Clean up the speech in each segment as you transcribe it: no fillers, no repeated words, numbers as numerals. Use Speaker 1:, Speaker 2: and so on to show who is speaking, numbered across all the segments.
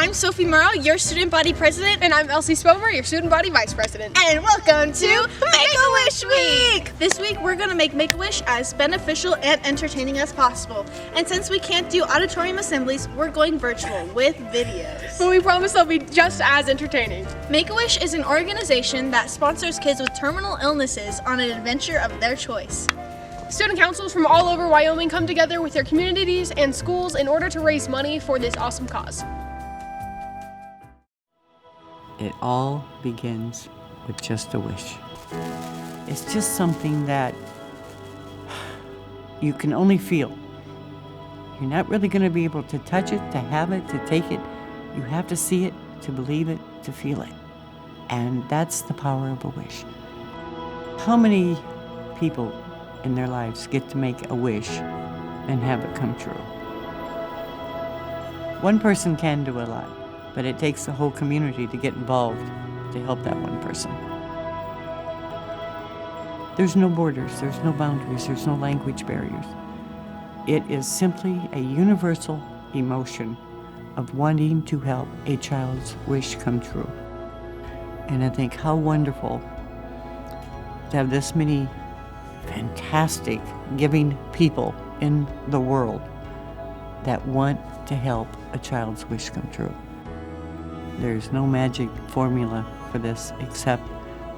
Speaker 1: I'm Sophie Murrow, your student body president.
Speaker 2: And I'm Elsie Spover, your student body vice president.
Speaker 1: And welcome to Make-A-Wish Week! This week we're going to make Make-A-Wish as beneficial and entertaining as possible. And since we can't do auditorium assemblies, we're going virtual with videos.
Speaker 2: But we promise they'll be just as entertaining.
Speaker 1: Make-A-Wish is an organization that sponsors kids with terminal illnesses on an adventure of their choice.
Speaker 2: Student councils from all over Wyoming come together with their communities and schools in order to raise money for this awesome cause.
Speaker 3: It all begins with just a wish. It's just something that you can only feel. You're not really going to be able to touch it, to have it, to take it. You have to see it, to believe it, to feel it. And that's the power of a wish. How many people in their lives get to make a wish and have it come true? One person can do a lot, but it takes the whole community to get involved to help that one person. There's no borders, there's no boundaries, there's no language barriers. It is simply a universal emotion of wanting to help a child's wish come true. And I think how wonderful to have this many fantastic giving people in the world that want to help a child's wish come true. There's no magic formula for this except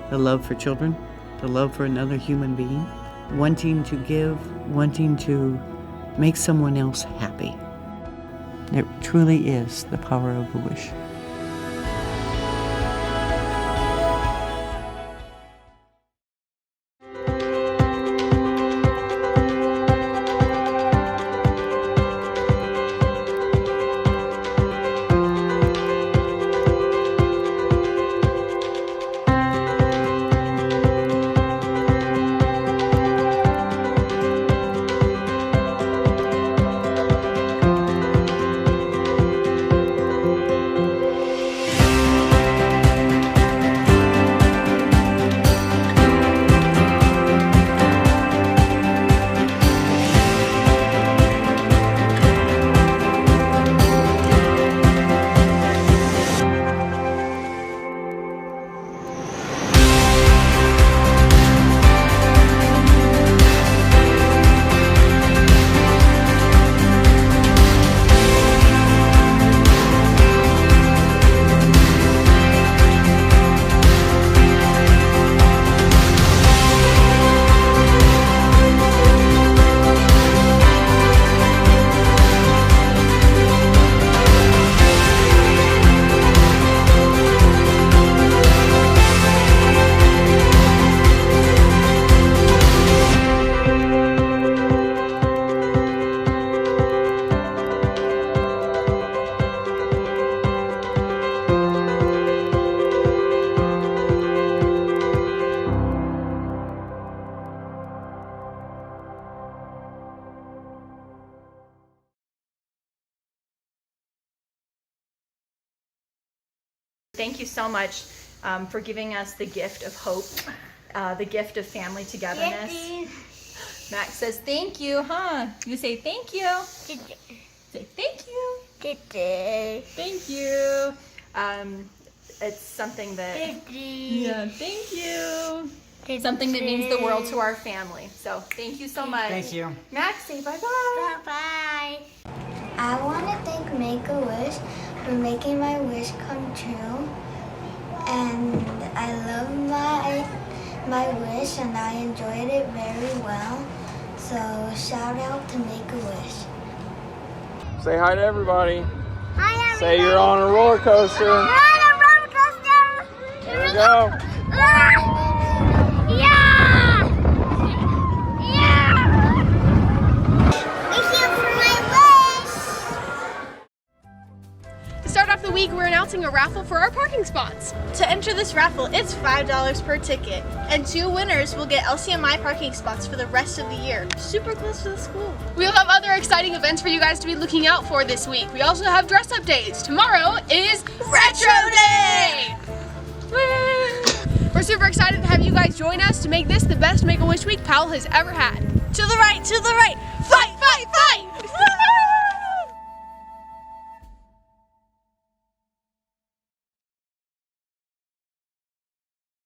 Speaker 3: the love for children, the love for another human being, wanting to give, wanting to make someone else happy. It truly is the power of a wish.
Speaker 4: Thank you so much for giving us the gift of hope, the gift of family togetherness. Max says thank you, huh? You say thank you. Say thank you. Thank you. It's something that, yeah, thank you. It's something that means the world to our family. So thank you so much.
Speaker 5: Thank you.
Speaker 4: Max, say bye-bye.
Speaker 6: Bye-bye. I want to thank Make-A-Wish for making my wish come true. And I love my wish and I enjoyed it very well. So shout out to Make-A-Wish.
Speaker 5: Say hi to everybody.
Speaker 6: Hi everybody.
Speaker 5: Say you're on a roller coaster.
Speaker 6: We're on a roller coaster.
Speaker 5: Here we go.
Speaker 6: Yeah! Yeah! Thank you for my wish.
Speaker 2: To start off the week, we're announcing a raffle for our parking spots.
Speaker 1: To enter this raffle, it's $5 per ticket, and 2 winners will get LCMI parking spots for the rest of the year, super close to the school.
Speaker 2: We'll have other exciting events for you guys to be looking out for this week. We also have dress-up days. Tomorrow is Retro Day! Woo! We're super excited to have you guys join us to make this the best Make-A-Wish week Powell has ever had.
Speaker 1: To the right, fight!